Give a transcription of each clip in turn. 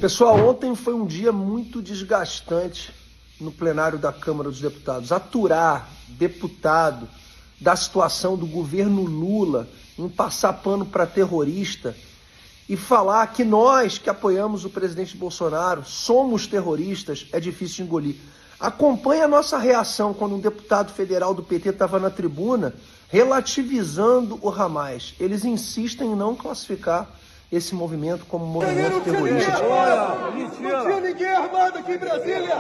Pessoal, ontem foi um dia muito desgastante no plenário da Câmara dos Deputados. Aturar deputado da situação do governo Lula em passar pano para terrorista e falar que nós que apoiamos o presidente Bolsonaro somos terroristas é difícil de engolir. Acompanhe a nossa reação quando um deputado federal do PT estava na tribuna relativizando o Hamas. Eles insistem em não classificar esse movimento como movimento terrorista. Não tinha ninguém armado aqui em Brasília.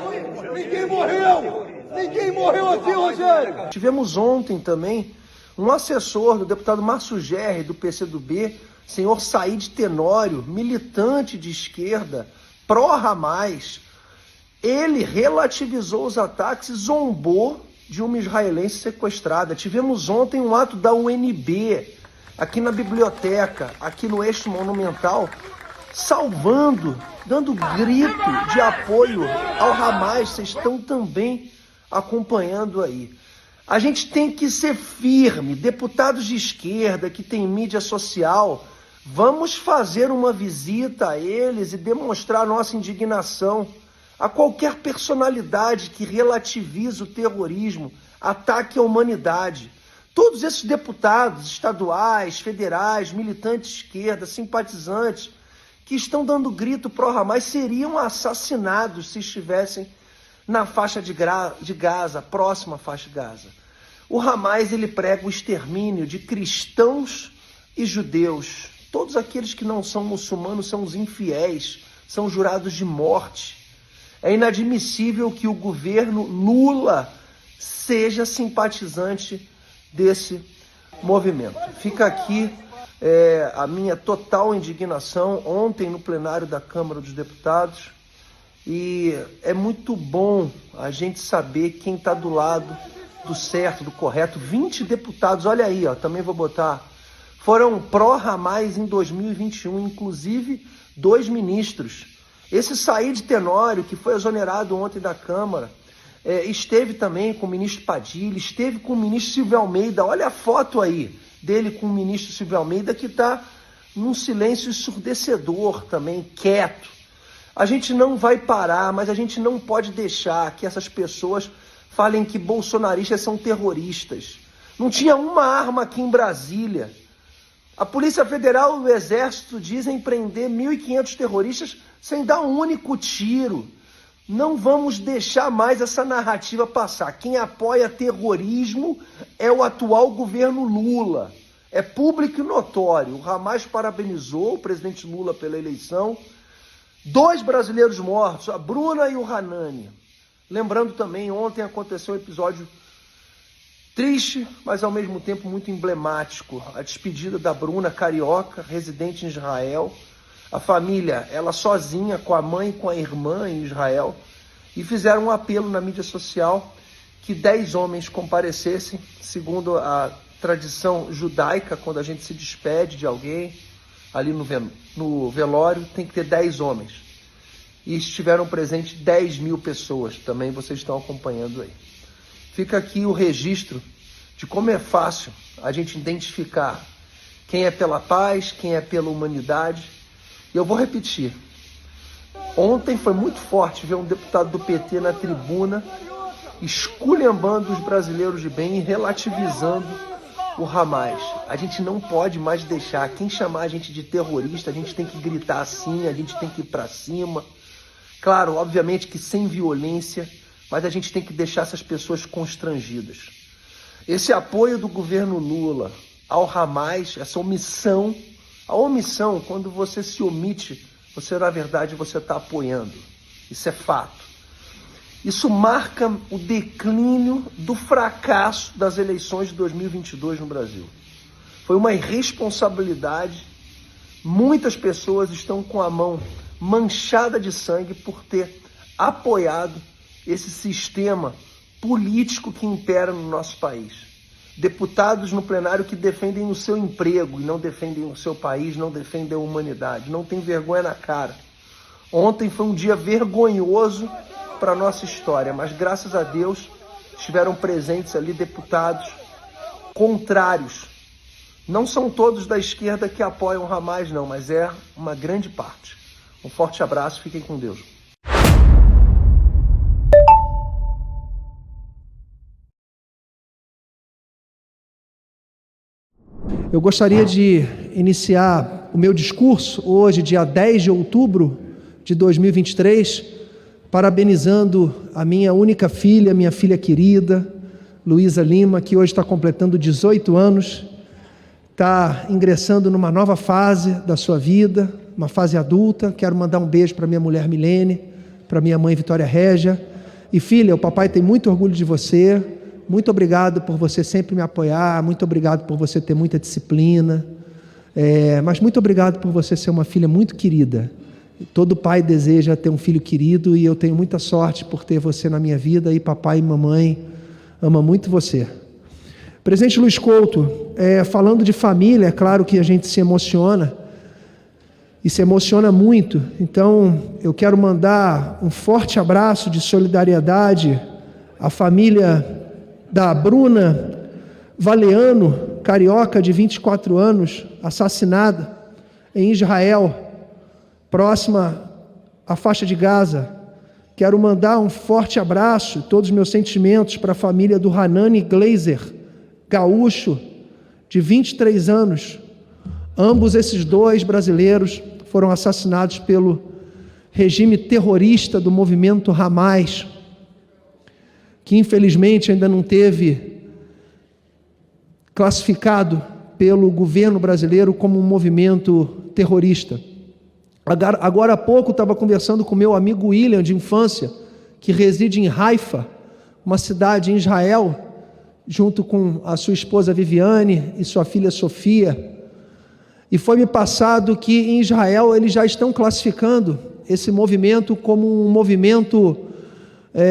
Ninguém morreu. Ninguém morreu aqui, Rogério. Tivemos ontem também um assessor do deputado Márcio Gerri, do PCdoB, senhor Said Tenório, militante de esquerda, pró-Hamas. Ele relativizou os ataques e zombou de uma israelense sequestrada. Tivemos ontem um ato da UNB, aqui na biblioteca, aqui no eixo monumental, salvando, dando grito de apoio ao Hamas. Vocês estão também acompanhando aí. A gente tem que ser firme, deputados de esquerda que têm mídia social, vamos fazer uma visita a eles e demonstrar nossa indignação a qualquer personalidade que relativiza o terrorismo, ataque à humanidade. Todos esses deputados estaduais, federais, militantes de esquerda, simpatizantes, que estão dando grito pró-Hamas, seriam assassinados se estivessem na faixa de Gaza, próxima à faixa de Gaza. O Hamas, ele prega o extermínio de cristãos e judeus. Todos aqueles que não são muçulmanos são os infiéis, são jurados de morte. É inadmissível que o governo Lula seja simpatizante desse movimento. Fica aqui a minha total indignação ontem no plenário da Câmara dos Deputados, e é muito bom a gente saber quem está do lado do certo, do correto. 20 deputados, olha aí, ó, também vou botar, foram pró-Hamas em 2021, inclusive 2 ministros. Esse Said Tenório, que foi exonerado ontem da Câmara, esteve também com o ministro Padilha, esteve com o ministro Silvio Almeida. Olha a foto aí dele com o ministro Silvio Almeida, que está num silêncio ensurdecedor também, quieto. A gente não vai parar, mas a gente não pode deixar que essas pessoas falem que bolsonaristas são terroristas. Não tinha uma arma aqui em Brasília. A Polícia Federal e o Exército dizem prender 1.500 terroristas sem dar um único tiro. Não vamos deixar mais essa narrativa passar. Quem apoia terrorismo é o atual governo Lula. É público e notório. O Hamas parabenizou o presidente Lula pela eleição. 2 brasileiros mortos, a Bruna e o Hanani. Lembrando também, ontem aconteceu um episódio triste, mas ao mesmo tempo muito emblemático. A despedida da Bruna, carioca, residente em Israel. A família, ela sozinha, com a mãe e com a irmã em Israel, e fizeram um apelo na mídia social que 10 homens comparecessem, segundo a tradição judaica. Quando a gente se despede de alguém, ali no velório, tem que ter 10 homens. E estiveram presentes 10.000 pessoas, também vocês estão acompanhando aí. Fica aqui o registro de como é fácil a gente identificar quem é pela paz, quem é pela humanidade. E eu vou repetir, ontem foi muito forte ver um deputado do PT na tribuna esculhambando os brasileiros de bem e relativizando o Hamas. A gente não pode mais deixar. Quem chamar a gente de terrorista, a gente tem que gritar assim, a gente tem que ir para cima. Claro, obviamente que sem violência, mas a gente tem que deixar essas pessoas constrangidas. Esse apoio do governo Lula ao Hamas, essa omissão, a omissão, quando você se omite, você na verdade você está apoiando. Isso é fato. Isso marca o declínio do fracasso das eleições de 2022 no Brasil. Foi uma irresponsabilidade. Muitas pessoas estão com a mão manchada de sangue por ter apoiado esse sistema político que impera no nosso país. Deputados no plenário que defendem o seu emprego e não defendem o seu país, não defendem a humanidade, não tem vergonha na cara. Ontem foi um dia vergonhoso para a nossa história, mas graças a Deus estiveram presentes ali deputados contrários. Não são todos da esquerda que apoiam o Hamas, não, mas é uma grande parte. Um forte abraço, fiquem com Deus. Eu gostaria de iniciar o meu discurso hoje, dia 10 de outubro de 2023, parabenizando a minha única filha, minha filha querida, Luísa Lima, que hoje está completando 18 anos, está ingressando numa nova fase da sua vida, uma fase adulta. Quero mandar um beijo para minha mulher Milene, para minha mãe Vitória Régia. E filha, o papai tem muito orgulho de você. Muito obrigado por você sempre me apoiar, muito obrigado por você ter muita disciplina, mas muito obrigado por você ser uma filha muito querida. Todo pai deseja ter um filho querido e eu tenho muita sorte por ter você na minha vida, e papai e mamãe amam muito você. Presidente Luiz Couto, falando de família, é claro que a gente se emociona, e se emociona muito. Então eu quero mandar um forte abraço de solidariedade à família da Bruna Valeano, carioca de 24 anos, assassinada em Israel, próxima à faixa de Gaza. Quero mandar um forte abraço, todos os meus sentimentos para a família do Hanani Glazer, gaúcho, de 23 anos. Ambos esses dois brasileiros foram assassinados pelo regime terrorista do movimento Hamas, que infelizmente ainda não teve classificado pelo governo brasileiro como um movimento terrorista. Agora há pouco estava conversando com meu amigo William, de infância, que reside em Haifa, uma cidade em Israel, junto com a sua esposa Viviane e sua filha Sofia, e foi me passado que em Israel eles já estão classificando esse movimento como um movimento,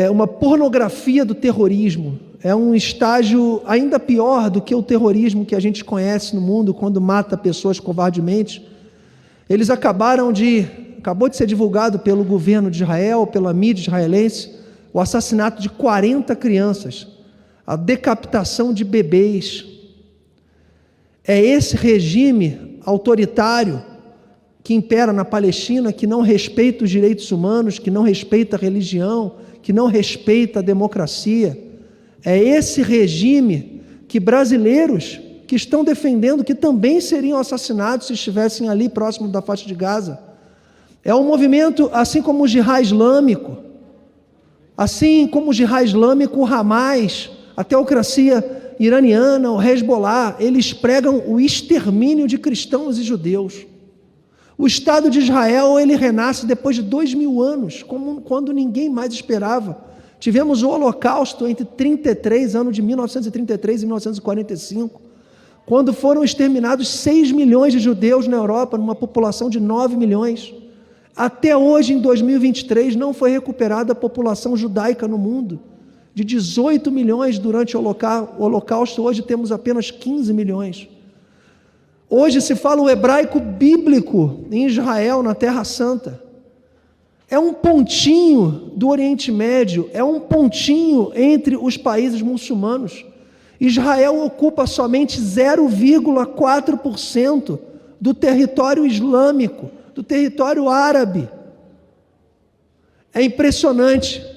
uma pornografia do terrorismo. É um estágio ainda pior do que o terrorismo que a gente conhece no mundo, quando mata pessoas covardemente. Eles acabou de ser divulgado pelo governo de Israel, pela mídia israelense, o assassinato de 40 crianças, a decapitação de bebês. É esse regime autoritário que impera na Palestina, que não respeita os direitos humanos, que não respeita a religião, que não respeita a democracia. É esse regime que brasileiros que estão defendendo que também seriam assassinados se estivessem ali próximo da faixa de Gaza. É um movimento, assim como o Jihad Islâmico, o Hamas, a teocracia iraniana, o Hezbollah, eles pregam o extermínio de cristãos e judeus. O Estado de Israel, ele renasce depois de 2000 anos, quando ninguém mais esperava. Tivemos o Holocausto entre ano de 1933 e 1945, quando foram exterminados 6 milhões de judeus na Europa, numa população de 9 milhões. Até hoje, em 2023, não foi recuperada a população judaica no mundo. De 18 milhões durante o Holocausto, hoje temos apenas 15 milhões. Hoje se fala o hebraico bíblico em Israel, na Terra Santa. É um pontinho do Oriente Médio, é um pontinho entre os países muçulmanos. Israel ocupa somente 0,4% do território islâmico, do território árabe. É impressionante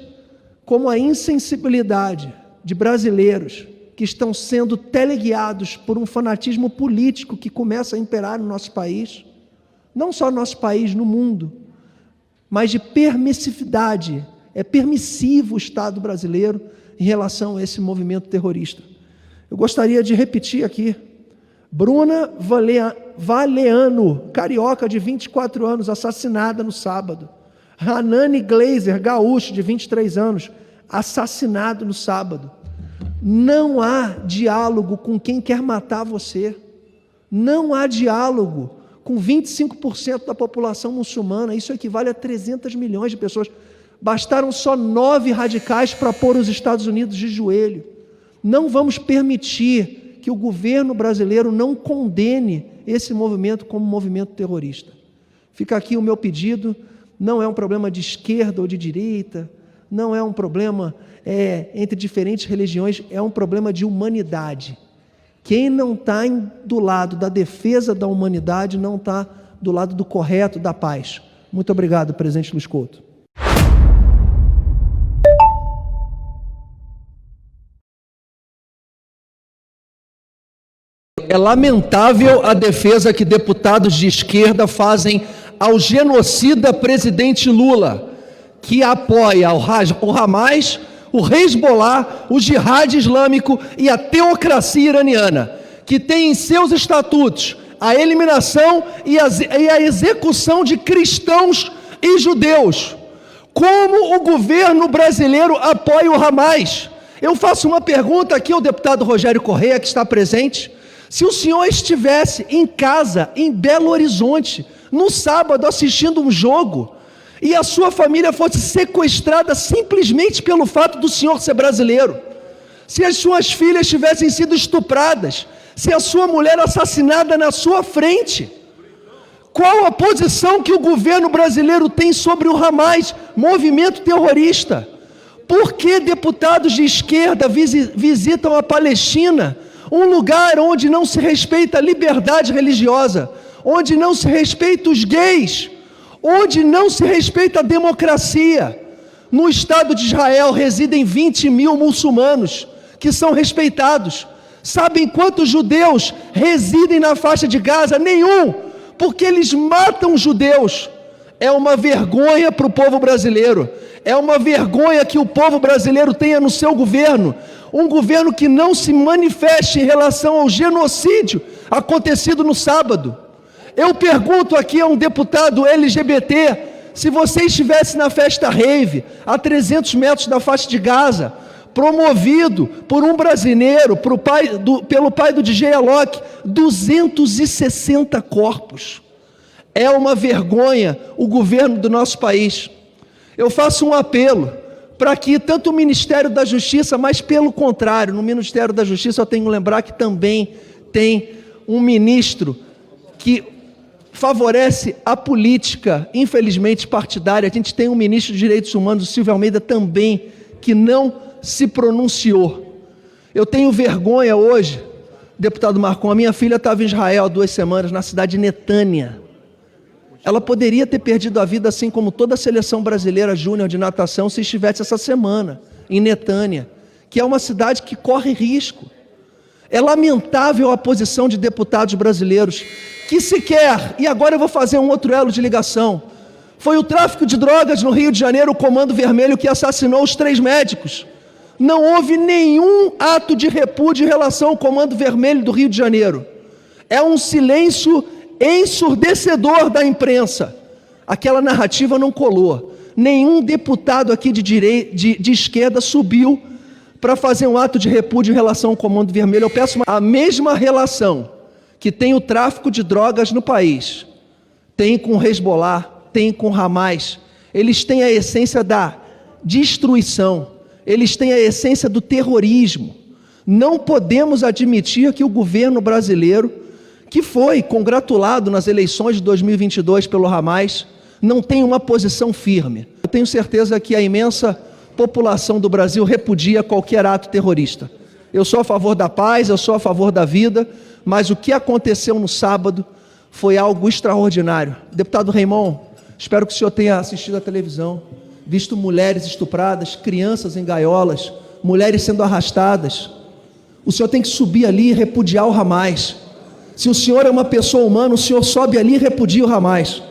como a insensibilidade de brasileiros que estão sendo teleguiados por um fanatismo político que começa a imperar no nosso país, não só no nosso país, no mundo, mas de permissividade. É permissivo o Estado brasileiro em relação a esse movimento terrorista. Eu gostaria de repetir aqui: Bruna Valeano, carioca de 24 anos, assassinada no sábado. Hanani Glazer, gaúcho de 23 anos, assassinado no sábado. Não há diálogo com quem quer matar você. Não há diálogo com 25% da população muçulmana. Isso equivale a 300 milhões de pessoas. Bastaram só 9 radicais para pôr os Estados Unidos de joelho. Não vamos permitir que o governo brasileiro não condene esse movimento como movimento terrorista. Fica aqui o meu pedido. Não é um problema de esquerda ou de direita, não é um problema entre diferentes religiões, é um problema de humanidade. Quem não está do lado da defesa da humanidade não está do lado do correto, da paz. Muito obrigado, presidente Luiz Couto. É lamentável a defesa que deputados de esquerda fazem ao genocida presidente Lula, que apoia o Hamas, o Hezbollah, o Jihad Islâmico e a teocracia iraniana, que tem em seus estatutos a eliminação e a execução de cristãos e judeus. Como o governo brasileiro apoia o Hamas? Eu faço uma pergunta aqui ao deputado Rogério Correia, que está presente. Se o senhor estivesse em casa, em Belo Horizonte, no sábado, assistindo um jogo, e a sua família fosse sequestrada simplesmente pelo fato do senhor ser brasileiro, se as suas filhas tivessem sido estupradas, se a sua mulher assassinada na sua frente, qual a posição que o governo brasileiro tem sobre o Hamas, movimento terrorista? Por que deputados de esquerda visitam a Palestina, um lugar onde não se respeita a liberdade religiosa, onde não se respeita os gays, onde não se respeita a democracia? No Estado de Israel residem 20 mil muçulmanos que são respeitados. Sabem quantos judeus residem na faixa de Gaza? Nenhum, porque eles matam judeus. É uma vergonha para o povo brasileiro. É uma vergonha que o povo brasileiro tenha no seu governo um governo que não se manifeste em relação ao genocídio acontecido no sábado. Eu pergunto aqui a um deputado LGBT, se você estivesse na festa rave, a 300 metros da faixa de Gaza, promovido por um brasileiro, pelo pai do DJ Alok, 260 corpos. É uma vergonha o governo do nosso país. Eu faço um apelo para que tanto o Ministério da Justiça, mas pelo contrário, no Ministério da Justiça eu tenho que lembrar que também tem um ministro que favorece a política, infelizmente partidária. A gente tem um ministro de Direitos Humanos, o Silvio Almeida, também, que não se pronunciou. Eu tenho vergonha hoje, deputado Marcon, a minha filha estava em Israel há 2 semanas, na cidade de Netânia. Ela poderia ter perdido a vida, assim como toda a seleção brasileira júnior de natação, se estivesse essa semana em Netânia, que é uma cidade que corre risco. É lamentável a posição de deputados brasileiros que sequer, e agora eu vou fazer um outro elo de ligação, foi o tráfico de drogas no Rio de Janeiro, o Comando Vermelho, que assassinou os 3 médicos. Não houve nenhum ato de repúdio em relação ao Comando Vermelho do Rio de Janeiro. É um silêncio ensurdecedor da imprensa. Aquela narrativa não colou. Nenhum deputado aqui de esquerda subiu para fazer um ato de repúdio em relação ao Comando Vermelho. Eu peço a mesma relação que tem o tráfico de drogas no país, tem com o Hezbollah, tem com o Hamas. Eles têm a essência da destruição, eles têm a essência do terrorismo. Não podemos admitir que o governo brasileiro, que foi congratulado nas eleições de 2022 pelo Hamas, não tem uma posição firme. Eu tenho certeza que a imensa população do Brasil repudia qualquer ato terrorista. Eu sou a favor da paz, eu sou a favor da vida, mas o que aconteceu no sábado foi algo extraordinário. Deputado Raymond, espero que o senhor tenha assistido à televisão, visto mulheres estupradas, crianças em gaiolas, mulheres sendo arrastadas. O senhor tem que subir ali e repudiar o Hamas. Se o senhor é uma pessoa humana, o senhor sobe ali e repudia o Hamas.